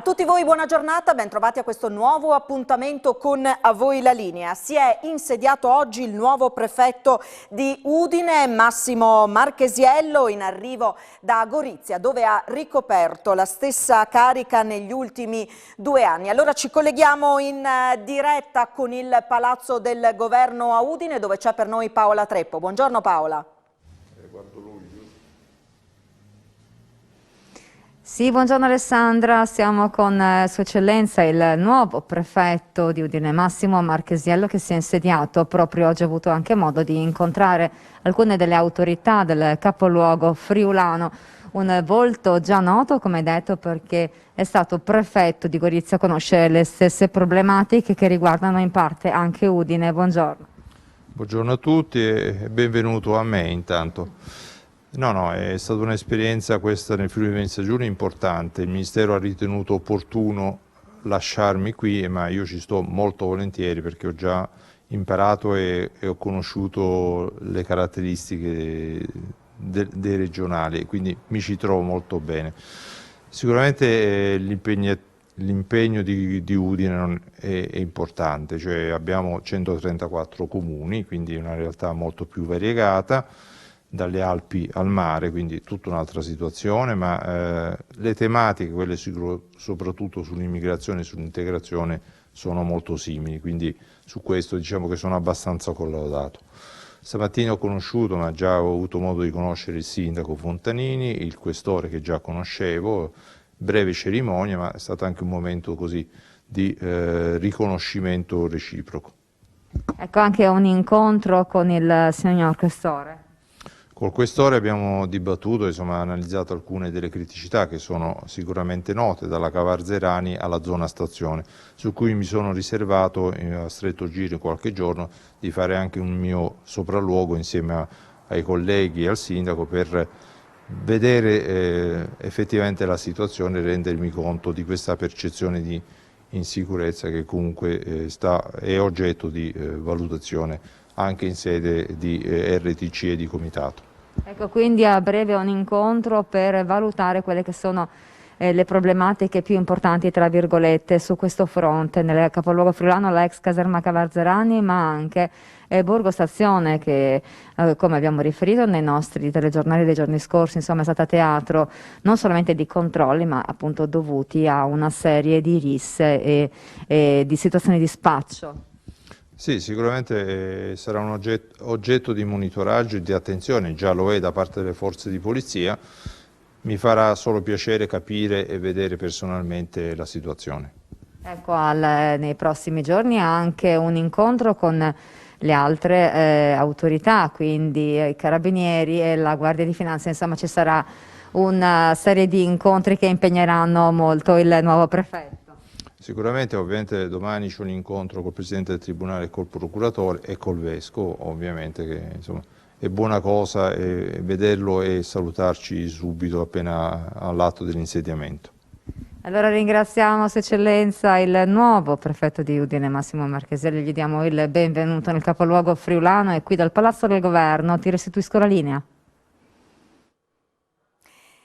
A tutti voi buona giornata, ben trovati a questo nuovo appuntamento con A Voi la Linea. Si è insediato oggi il nuovo prefetto di Udine, Massimo Marchesiello, in arrivo da Gorizia, dove ha ricoperto la stessa carica negli ultimi 2 anni. Allora ci colleghiamo in diretta con il Palazzo del Governo a Udine, dove c'è per noi Paola Treppo. Buongiorno Paola. Sì, buongiorno Alessandra, siamo con Sua Eccellenza il nuovo prefetto di Udine, Massimo Marchesiello, che si è insediato proprio oggi. Ha avuto anche modo di incontrare alcune delle autorità del capoluogo friulano, un volto già noto, come detto, perché è stato prefetto di Gorizia, conosce le stesse problematiche che riguardano in parte anche Udine. Buongiorno. Buongiorno a tutti e benvenuto a me intanto. No, è stata un'esperienza questa nel Friuli Venezia Giulia importante. Il Ministero ha ritenuto opportuno lasciarmi qui, ma io ci sto molto volentieri perché ho già imparato e ho conosciuto le caratteristiche dei regionali, quindi mi ci trovo molto bene. Sicuramente l'impegno di Udine è importante, cioè abbiamo 134 comuni, quindi una realtà molto più variegata, dalle Alpi al mare, quindi tutta un'altra situazione, ma le tematiche, quelle soprattutto sull'immigrazione e sull'integrazione, sono molto simili, quindi su questo diciamo che sono abbastanza collaudato. Stamattina ho conosciuto, ma già ho avuto modo di conoscere il sindaco Fontanini, il questore che già conoscevo, breve cerimonia, ma è stato anche un momento così di riconoscimento reciproco. Ecco, anche un incontro con il signor questore. Col questore abbiamo dibattuto, insomma, analizzato alcune delle criticità che sono sicuramente note, dalla Cavarzerani alla zona stazione, su cui mi sono riservato a stretto giro qualche giorno di fare anche un mio sopralluogo insieme ai colleghi e al sindaco per vedere effettivamente la situazione e rendermi conto di questa percezione di insicurezza che comunque è oggetto di valutazione anche in sede di RTC e di comitato. Ecco, quindi a breve un incontro per valutare quelle che sono le problematiche più importanti, tra virgolette, su questo fronte, nel capoluogo friulano, la ex caserma Cavarzerani, ma anche Borgo Stazione, che come abbiamo riferito nei nostri telegiornali dei giorni scorsi, insomma, è stata teatro non solamente di controlli, ma appunto dovuti a una serie di risse e di situazioni di spaccio. Sì, sicuramente sarà un oggetto di monitoraggio e di attenzione, già lo è da parte delle forze di polizia. Mi farà solo piacere capire e vedere personalmente la situazione. Ecco, nei prossimi giorni anche un incontro con le altre autorità, quindi i Carabinieri e la Guardia di Finanza, insomma ci sarà una serie di incontri che impegneranno molto il nuovo prefetto. Sicuramente, ovviamente domani c'è un incontro col Presidente del Tribunale, col Procuratore e col Vescovo, ovviamente che insomma, è buona cosa vederlo e salutarci subito appena all'atto dell'insediamento. Allora ringraziamo Sua Eccellenza il nuovo prefetto di Udine, Massimo Marchesiello, gli diamo il benvenuto nel capoluogo friulano e qui dal Palazzo del Governo ti restituisco la linea.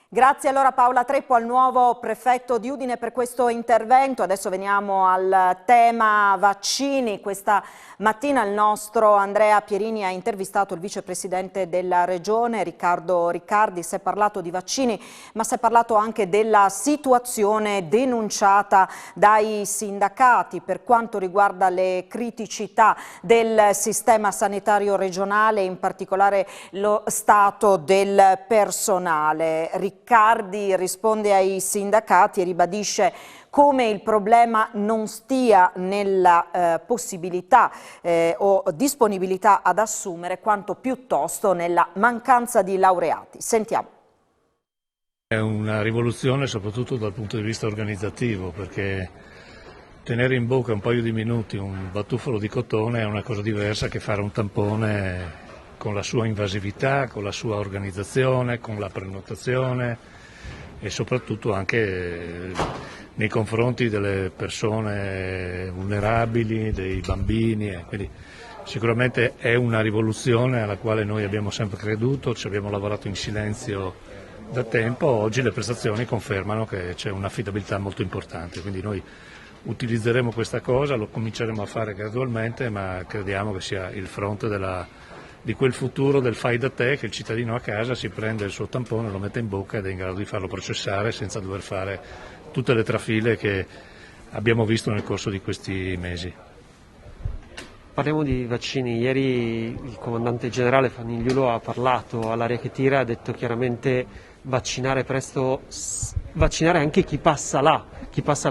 Grazie allora Paola Treppo, al nuovo prefetto di Udine, per questo intervento. Adesso veniamo al tema vaccini. Questa mattina il nostro Andrea Pierini ha intervistato il vicepresidente della regione Riccardo Riccardi. Si è parlato di vaccini, ma si è parlato anche della situazione denunciata dai sindacati per quanto riguarda le criticità del sistema sanitario regionale, in particolare lo stato del personale. Riccardi risponde ai sindacati e ribadisce come il problema non stia nella possibilità o disponibilità ad assumere, quanto piuttosto nella mancanza di laureati. Sentiamo. È una rivoluzione soprattutto dal punto di vista organizzativo, perché tenere in bocca un paio di minuti un batuffolo di cotone è una cosa diversa che fare un tampone con la sua invasività, con la sua organizzazione, con la prenotazione e soprattutto anche nei confronti delle persone vulnerabili, dei bambini. Quindi sicuramente è una rivoluzione alla quale noi abbiamo sempre creduto, ci abbiamo lavorato in silenzio da tempo, oggi le prestazioni confermano che c'è un'affidabilità molto importante, quindi noi utilizzeremo questa cosa, lo cominceremo a fare gradualmente, ma crediamo che sia il fronte di quel futuro del fai da te, che il cittadino a casa si prende il suo tampone, lo mette in bocca ed è in grado di farlo processare senza dover fare tutte le trafile che abbiamo visto nel corso di questi mesi. Parliamo di vaccini. Ieri il comandante generale Fanigliulo ha parlato all'aria che tira, ha detto chiaramente vaccinare presto, vaccinare anche chi passa là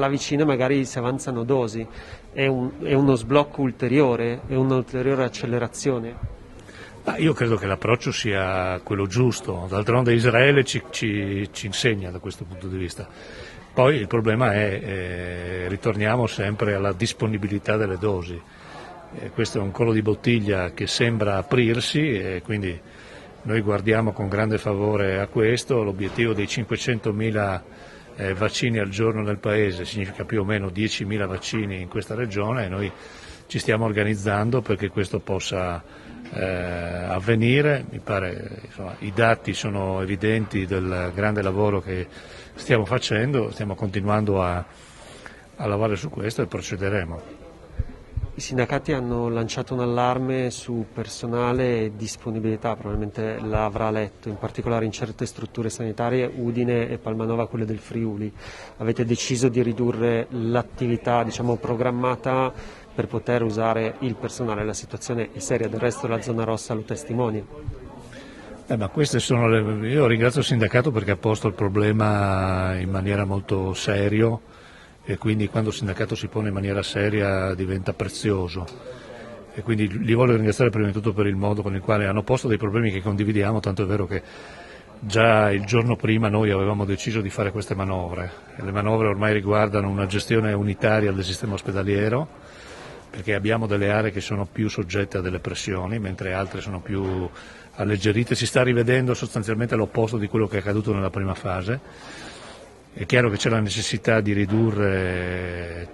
vicino e magari si avanzano dosi. È uno sblocco ulteriore, è un'ulteriore accelerazione? Io credo che l'approccio sia quello giusto, d'altronde Israele ci insegna da questo punto di vista. Poi il problema è, ritorniamo sempre alla disponibilità delle dosi. Questo è un collo di bottiglia che sembra aprirsi e quindi noi guardiamo con grande favore a questo. L'obiettivo dei 500.000 vaccini al giorno nel Paese significa più o meno 10.000 vaccini in questa regione e noi ci stiamo organizzando perché questo possa avvenire. Mi pare, insomma, i dati sono evidenti del grande lavoro che stiamo facendo, stiamo continuando a lavorare su questo e procederemo. I sindacati hanno lanciato un allarme su personale e disponibilità, probabilmente l'avrà letto, in particolare in certe strutture sanitarie, Udine e Palmanova, quelle del Friuli. Avete deciso di ridurre l'attività, programmata per poter usare il personale. La situazione è seria, del resto la zona rossa lo testimonia. Ma queste sono Io ringrazio il sindacato perché ha posto il problema in maniera molto serio e quindi quando il sindacato si pone in maniera seria diventa prezioso e quindi li voglio ringraziare prima di tutto per il modo con il quale hanno posto dei problemi che condividiamo, tanto è vero che già il giorno prima noi avevamo deciso di fare queste manovre e le manovre ormai riguardano una gestione unitaria del sistema ospedaliero perché abbiamo delle aree che sono più soggette a delle pressioni mentre altre sono più alleggerite. Si sta rivedendo sostanzialmente l'opposto di quello che è accaduto nella prima fase. È chiaro che c'è la necessità di ridurre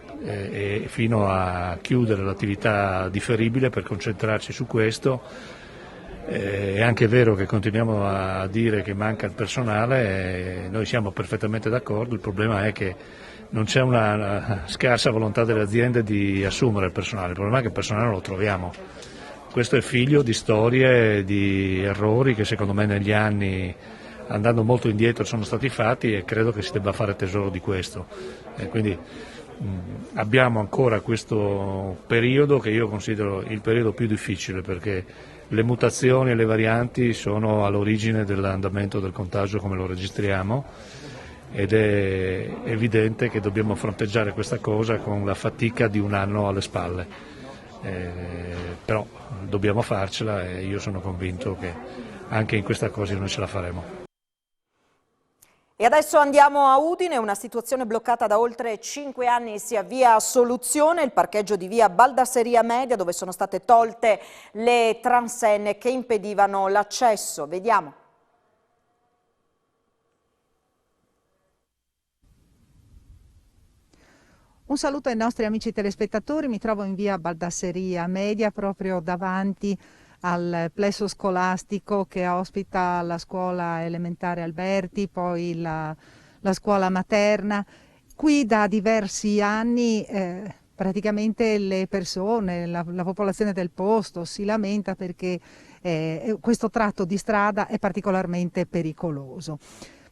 fino a chiudere l'attività differibile per concentrarci su questo. È anche vero che continuiamo a dire che manca il personale, noi siamo perfettamente d'accordo, il problema è che non c'è una scarsa volontà delle aziende di assumere il personale, il problema è che il personale non lo troviamo. Questo è figlio di storie, di errori che secondo me negli anni, andando molto indietro, sono stati fatti e credo che si debba fare tesoro di questo. Quindi abbiamo ancora questo periodo che io considero il periodo più difficile perché le mutazioni e le varianti sono all'origine dell'andamento del contagio come lo registriamo ed è evidente che dobbiamo fronteggiare questa cosa con la fatica di un anno alle spalle. Però dobbiamo farcela e io sono convinto che anche in questa cosa noi ce la faremo. E adesso andiamo a Udine, una situazione bloccata da oltre 5 anni si avvia a soluzione, il parcheggio di via Baldasseria Media dove sono state tolte le transenne che impedivano l'accesso. Vediamo. Un saluto ai nostri amici telespettatori, mi trovo in via Baldasseria Media proprio davanti al plesso scolastico che ospita la scuola elementare Alberti, poi la scuola materna. Qui da diversi anni praticamente le persone, la popolazione del posto si lamenta perché questo tratto di strada è particolarmente pericoloso.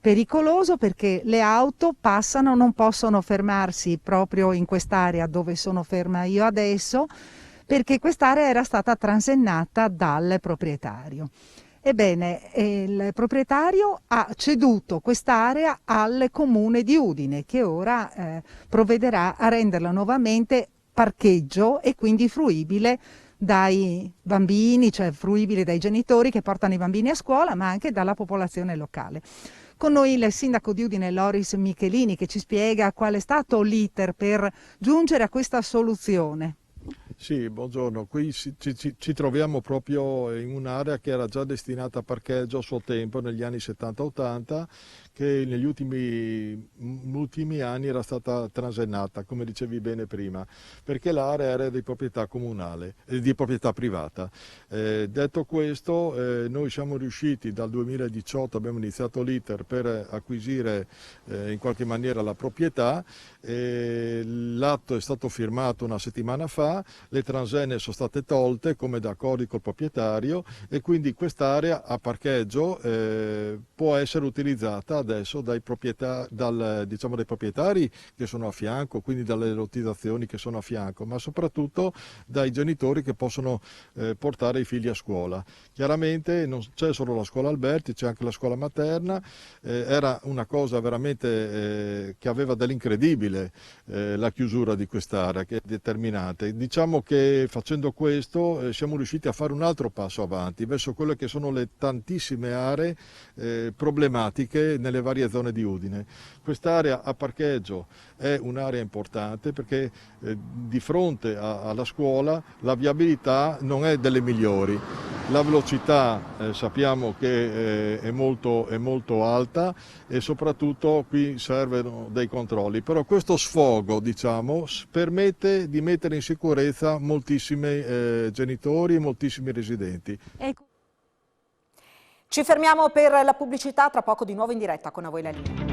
Pericoloso perché le auto passano, non possono fermarsi proprio in quest'area dove sono ferma io adesso, perché quest'area era stata transennata dal proprietario. Ebbene, il proprietario ha ceduto quest'area al comune di Udine, che ora provvederà a renderla nuovamente parcheggio e quindi fruibile dai bambini, cioè fruibile dai genitori che portano i bambini a scuola, ma anche dalla popolazione locale. Con noi il sindaco di Udine Loris Michelini che ci spiega qual è stato l'iter per giungere a questa soluzione. Sì, buongiorno. Qui ci troviamo proprio in un'area che era già destinata a parcheggio a suo tempo, negli anni 70-80, che negli ultimi anni era stata transennata, come dicevi bene prima, perché l'area era di proprietà comunale, di proprietà privata. Detto questo, noi siamo riusciti dal 2018, abbiamo iniziato l'iter per acquisire in qualche maniera la proprietà. L'atto è stato firmato una settimana fa, le transenne sono state tolte come da accordi col proprietario e quindi quest'area a parcheggio può essere utilizzata adesso dai proprietari che sono a fianco, quindi dalle lottizzazioni che sono a fianco, ma soprattutto dai genitori che possono portare i figli a scuola. Chiaramente non c'è solo la scuola Alberti, c'è anche la scuola materna, era una cosa veramente che aveva dell'incredibile la chiusura di quest'area, che è determinante. Diciamo che facendo questo siamo riusciti a fare un altro passo avanti verso quelle che sono le tantissime aree problematiche nelle varie zone di Udine. Quest'area a parcheggio è un'area importante perché di fronte alla scuola la viabilità non è delle migliori. La velocità sappiamo che è molto alta e soprattutto qui servono dei controlli, però questo sfogo, diciamo, permette di mettere in sicurezza moltissimi genitori e moltissimi residenti. Ci fermiamo per la pubblicità, tra poco di nuovo in diretta con A Voi la Linea.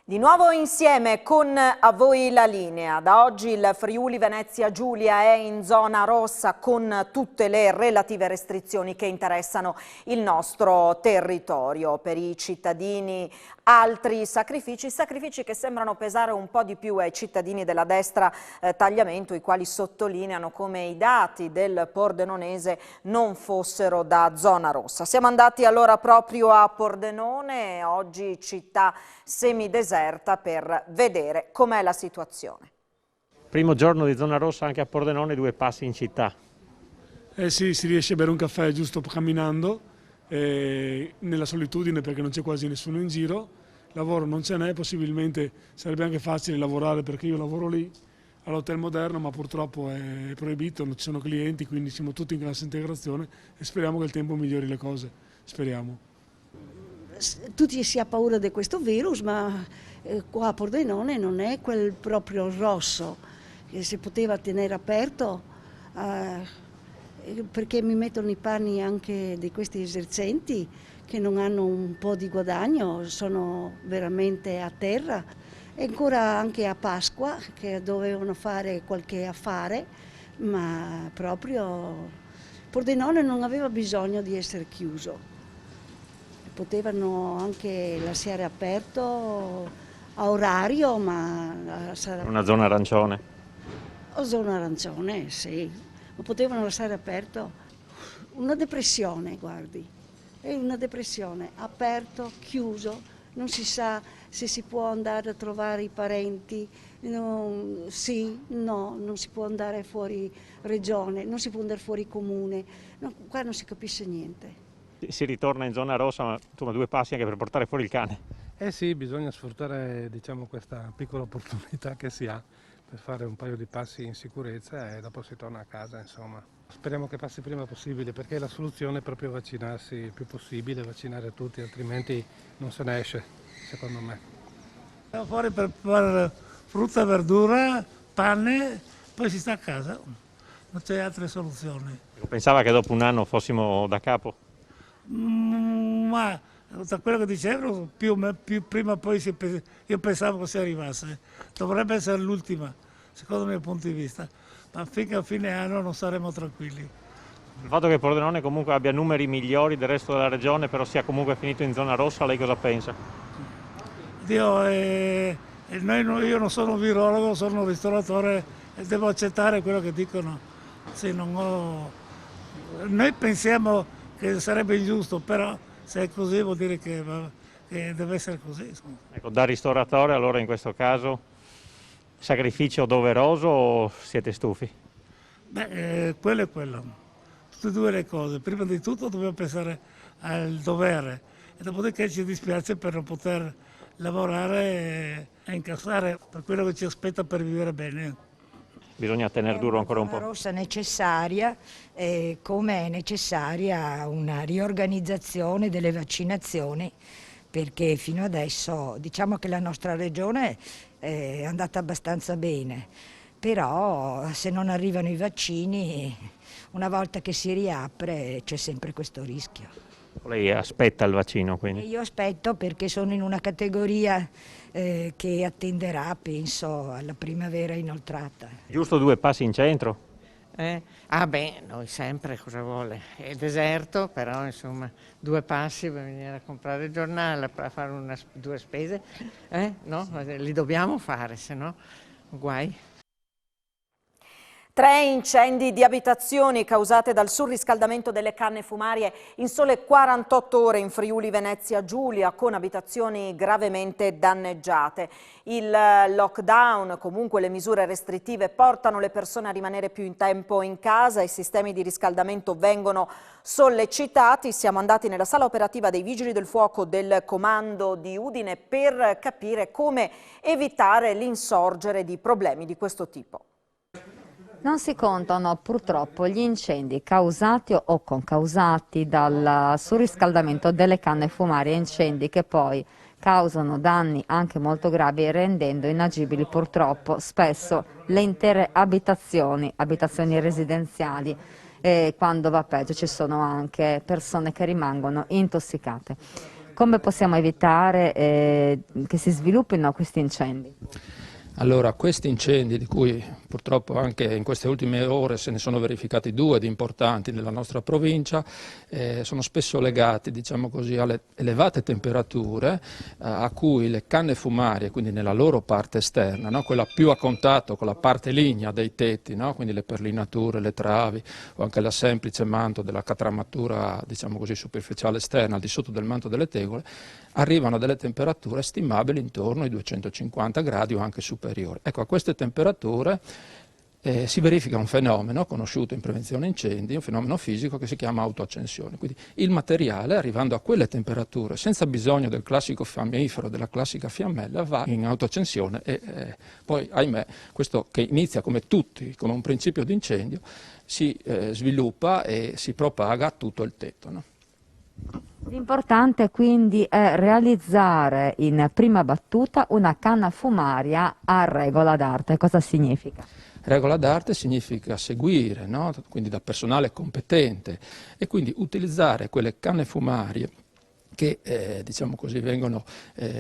Di nuovo insieme con A Voi la Linea. Da oggi il Friuli Venezia Giulia è in zona rossa con tutte le relative restrizioni che interessano il nostro territorio. Per i cittadini altri sacrifici che sembrano pesare un po' di più ai cittadini della destra tagliamento, i quali sottolineano come i dati del Pordenonese non fossero da zona rossa. Siamo andati allora proprio a Pordenone, oggi città semideserta, per vedere com'è la situazione. Primo giorno di zona rossa anche a Pordenone, 2 passi in città. Sì, si riesce a bere un caffè giusto camminando, nella solitudine perché non c'è quasi nessuno in giro, lavoro non ce n'è, possibilmente sarebbe anche facile lavorare perché io lavoro lì all'Hotel Moderno, ma purtroppo è proibito, non ci sono clienti, quindi siamo tutti in cassa integrazione e speriamo che il tempo migliori le cose, speriamo. Tutti si ha paura di questo virus, ma qua a Pordenone non è quel proprio rosso che si poteva tenere aperto, perché mi mettono i panni anche di questi esercenti che non hanno un po' di guadagno, sono veramente a terra. E ancora anche a Pasqua che dovevano fare qualche affare, ma proprio Pordenone non aveva bisogno di essere chiuso. Potevano anche lasciare aperto a orario, ma Una zona arancione. Zona arancione, sì, ma potevano lasciare aperto. Una depressione, guardi, è una depressione, aperto, chiuso, non si sa se si può andare a trovare i parenti, non si può andare fuori regione, non si può andare fuori comune, qua non si capisce niente. Si ritorna in zona rossa, ma insomma 2 passi anche per portare fuori il cane. Sì, bisogna sfruttare, diciamo, questa piccola opportunità che si ha per fare un paio di passi in sicurezza e dopo si torna a casa, insomma. Speriamo che passi prima possibile, perché la soluzione è proprio vaccinarsi il più possibile, vaccinare tutti, altrimenti non se ne esce, secondo me. Andiamo fuori per fare frutta, verdura, pane, poi si sta a casa, non c'è altre soluzioni. Pensava che dopo un anno fossimo da capo? Ma da quello che dicevano, più prima o poi io pensavo che si arrivasse. Dovrebbe essere l'ultima, secondo il mio punto di vista, ma finché a fine anno non saremo tranquilli. Il fatto che Pordenone comunque abbia numeri migliori del resto della regione, però sia comunque finito in zona rossa, lei cosa pensa? Io non sono un virologo, sono un ristoratore e devo accettare quello che dicono. Sì, noi pensiamo che sarebbe ingiusto, però se è così vuol dire che deve essere così. Ecco, da ristoratore allora in questo caso sacrificio doveroso o siete stufi? Quello è quello, tutte e due le cose. Prima di tutto dobbiamo pensare al dovere e dopodiché ci dispiace per non poter lavorare a incassare per quello che ci aspetta per vivere bene. Bisogna tenere duro ancora un po'. È una rossa necessaria, come è necessaria una riorganizzazione delle vaccinazioni, perché fino adesso diciamo che la nostra regione è andata abbastanza bene, però se non arrivano i vaccini, una volta che si riapre c'è sempre questo rischio. Lei aspetta il vaccino quindi? E io aspetto perché sono in una categoria che attenderà, penso, alla primavera inoltrata. Giusto 2 passi in centro? Noi sempre, cosa vuole? È deserto, però insomma 2 passi per venire a comprare il giornale, per fare 2 spese, no? Li dobbiamo fare, se no guai. 3 incendi di abitazioni causate dal surriscaldamento delle canne fumarie in sole 48 ore in Friuli Venezia Giulia, con abitazioni gravemente danneggiate. Il lockdown, comunque le misure restrittive, portano le persone a rimanere più in tempo in casa. I sistemi di riscaldamento vengono sollecitati. Siamo andati nella sala operativa dei Vigili del Fuoco del Comando di Udine per capire come evitare l'insorgere di problemi di questo tipo. Non si contano purtroppo gli incendi causati o concausati dal surriscaldamento delle canne fumarie, incendi che poi causano danni anche molto gravi, rendendo inagibili purtroppo spesso le intere abitazioni residenziali, e quando va peggio ci sono anche persone che rimangono intossicate. Come possiamo evitare che si sviluppino questi incendi? Allora, questi incendi, di cui purtroppo anche in queste ultime ore se ne sono verificati 2 di importanti nella nostra provincia, sono spesso legati, diciamo così, alle elevate temperature a cui le canne fumarie, quindi nella loro parte esterna, no? Quella più a contatto con la parte lignea dei tetti, no? Quindi le perlinature, le travi o anche la semplice manto della catramatura, diciamo così, superficiale esterna al di sotto del manto delle tegole, arrivano a delle temperature stimabili intorno ai 250 gradi o anche superiori. Ecco, a queste temperature si verifica un fenomeno conosciuto in prevenzione incendi, un fenomeno fisico che si chiama autoaccensione. Quindi il materiale, arrivando a quelle temperature, senza bisogno del classico fiammifero, della classica fiammella, va in autoaccensione e poi, ahimè, questo che inizia come tutti, come un principio di incendio, si sviluppa e si propaga a tutto il tetto, no? L'importante quindi è realizzare in prima battuta una canna fumaria a regola d'arte. Cosa significa? Regola d'arte significa seguire, no? Quindi da personale competente, e quindi utilizzare quelle canne fumarie che diciamo così vengono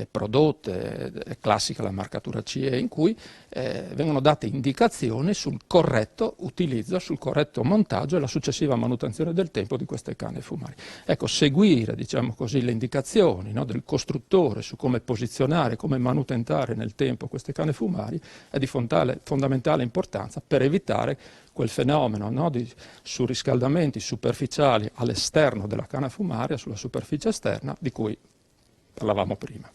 prodotte, è classica la marcatura CE, in cui vengono date indicazioni sul corretto utilizzo, sul corretto montaggio e la successiva manutenzione del tempo di queste canne fumarie. Ecco, seguire, diciamo così, le indicazioni, no, del costruttore su come posizionare, come manutentare nel tempo queste canne fumarie è di fondamentale importanza per evitare quel fenomeno, no, di surriscaldamenti superficiali all'esterno della canna fumaria, sulla superficie esterna, di cui parlavamo prima.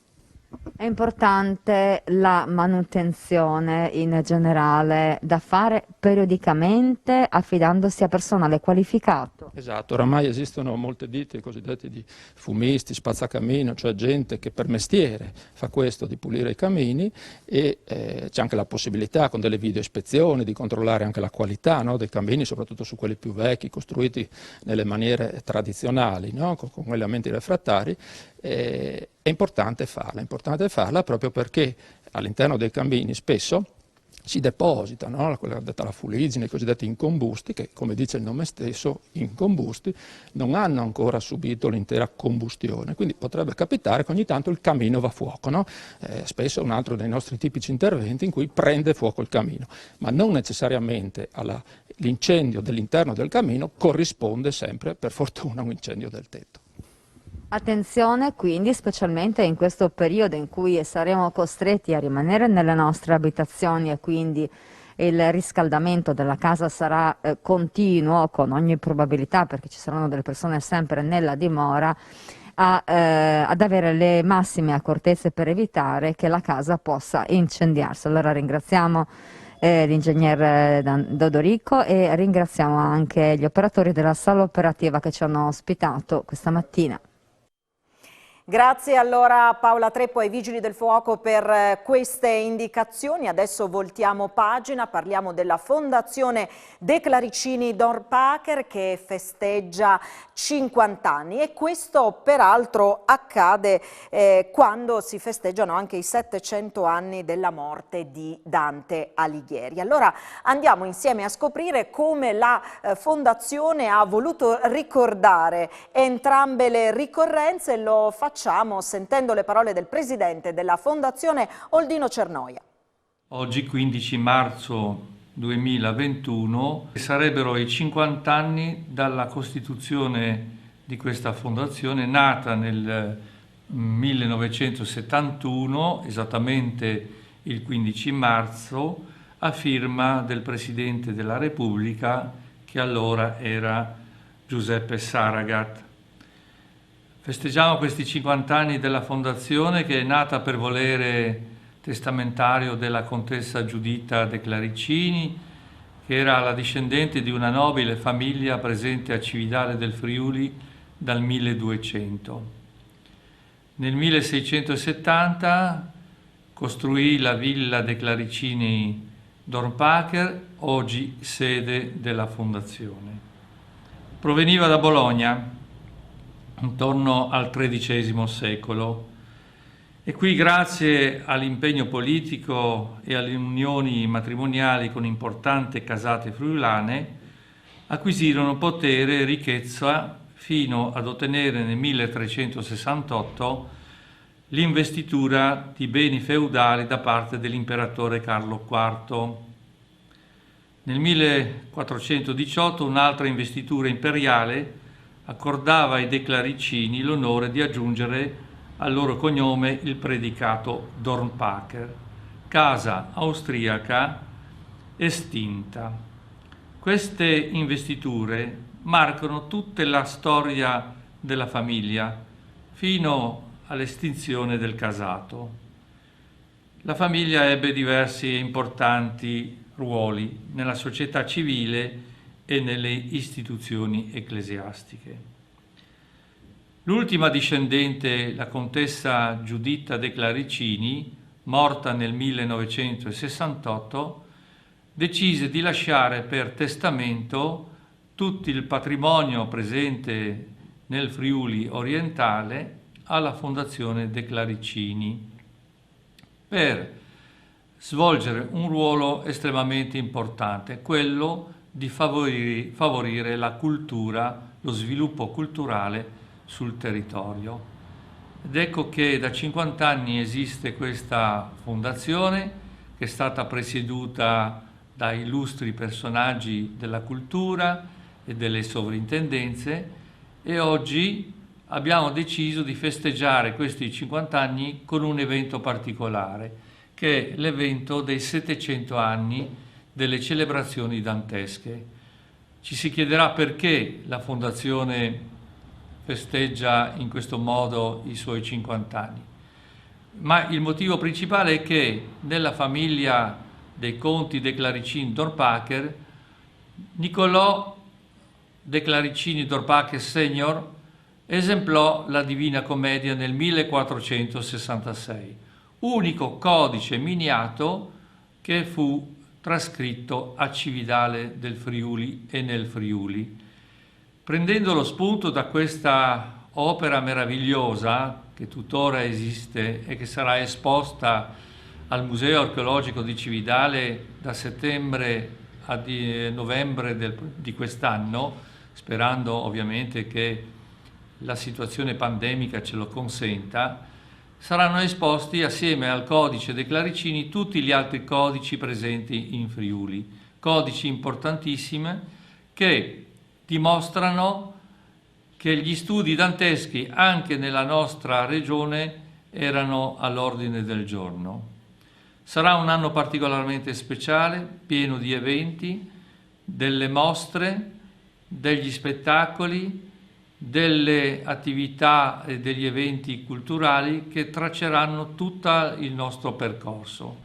È importante la manutenzione in generale da fare periodicamente affidandosi a personale qualificato. Esatto, oramai esistono molte ditte cosiddetti di fumisti, spazzacamino, cioè gente che per mestiere fa questo di pulire i camini, e c'è anche la possibilità con delle video ispezioni di controllare anche la qualità, no, dei camini, soprattutto su quelli più vecchi, costruiti nelle maniere tradizionali, no, con elementi refrattari. È importante farla proprio perché all'interno dei camini spesso si deposita, no, quella detta la fuliggine, i cosiddetti incombusti, che come dice il nome stesso, incombusti, non hanno ancora subito l'intera combustione, quindi potrebbe capitare che ogni tanto il camino va a fuoco, no? Spesso è un altro dei nostri tipici interventi in cui prende fuoco il camino, ma non necessariamente all'incendio dell'interno del camino corrisponde sempre, per fortuna, un incendio del tetto. Attenzione quindi, specialmente in questo periodo in cui saremo costretti a rimanere nelle nostre abitazioni e quindi il riscaldamento della casa sarà continuo con ogni probabilità, perché ci saranno delle persone sempre nella dimora, ad avere le massime accortezze per evitare che la casa possa incendiarsi. Allora ringraziamo l'ingegner Dodorico e ringraziamo anche gli operatori della sala operativa che ci hanno ospitato questa mattina. Grazie allora Paola Treppo ai Vigili del Fuoco per queste indicazioni. Adesso voltiamo pagina, parliamo della Fondazione De Claricini Dorpacher che festeggia 50 anni e questo peraltro accade quando si festeggiano anche i 700 anni della morte di Dante Alighieri. Allora andiamo insieme a scoprire come la Fondazione ha voluto ricordare entrambe le ricorrenze. Lo facciamo sentendo le parole del presidente della Fondazione, Oldino Cernoia. Oggi 15 marzo 2021 sarebbero i 50 anni dalla costituzione di questa fondazione nata nel 1971, esattamente il 15 marzo, a firma del Presidente della Repubblica che allora era Giuseppe Saragat. Festeggiamo questi 50 anni della fondazione che è nata per volere testamentario della contessa Giuditta De Claricini, che era la discendente di una nobile famiglia presente a Cividale del Friuli dal 1200. Nel 1670 costruì la villa De Claricini Dorpacher, oggi sede della fondazione. Proveniva da Bologna intorno al XIII secolo e qui, grazie all'impegno politico e alle unioni matrimoniali con importanti casate friulane, acquisirono potere e ricchezza fino ad ottenere nel 1368 l'investitura di beni feudali da parte dell'imperatore Carlo IV. Nel 1418 un'altra investitura imperiale accordava ai De Claricini l'onore di aggiungere al loro cognome il predicato Dorpacher, casa austriaca estinta. Queste investiture marcano tutta la storia della famiglia fino all'estinzione del casato. La famiglia ebbe diversi e importanti ruoli nella società civile e nelle istituzioni ecclesiastiche. L'ultima discendente, la contessa Giuditta De Claricini, morta nel 1968, decise di lasciare per testamento tutto il patrimonio presente nel Friuli orientale alla Fondazione De Claricini per svolgere un ruolo estremamente importante, quello di favorire la cultura, lo sviluppo culturale sul territorio. Ed ecco che da 50 anni esiste questa fondazione che è stata presieduta da illustri personaggi della cultura e delle sovrintendenze e oggi abbiamo deciso di festeggiare questi 50 anni con un evento particolare, che è l'evento dei 700 anni delle celebrazioni dantesche. Ci si chiederà perché la Fondazione festeggia in questo modo i suoi 50 anni. Ma il motivo principale è che nella famiglia dei conti De Claricini Dorpacher, Niccolò De Claricini Dorpacher Senior esemplò la Divina Commedia nel 1466, unico codice miniato che fu trascritto a Cividale del Friuli e nel Friuli. Prendendo lo spunto da questa opera meravigliosa che tuttora esiste e che sarà esposta al Museo Archeologico di Cividale da settembre a novembre di quest'anno, sperando ovviamente che la situazione pandemica ce lo consenta, saranno esposti assieme al codice De Claricini tutti gli altri codici presenti in Friuli, codici importantissimi che dimostrano che gli studi danteschi anche nella nostra regione erano all'ordine del giorno. Sarà un anno particolarmente speciale, pieno di eventi, delle mostre, degli spettacoli, delle attività e degli eventi culturali che tracceranno tutto il nostro percorso.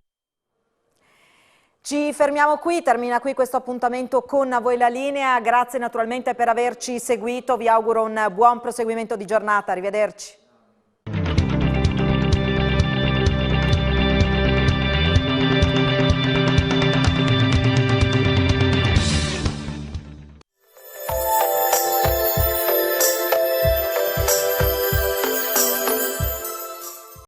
Ci fermiamo qui, termina qui questo appuntamento con A Voi la Linea. Grazie naturalmente per averci seguito, vi auguro un buon proseguimento di giornata, arrivederci.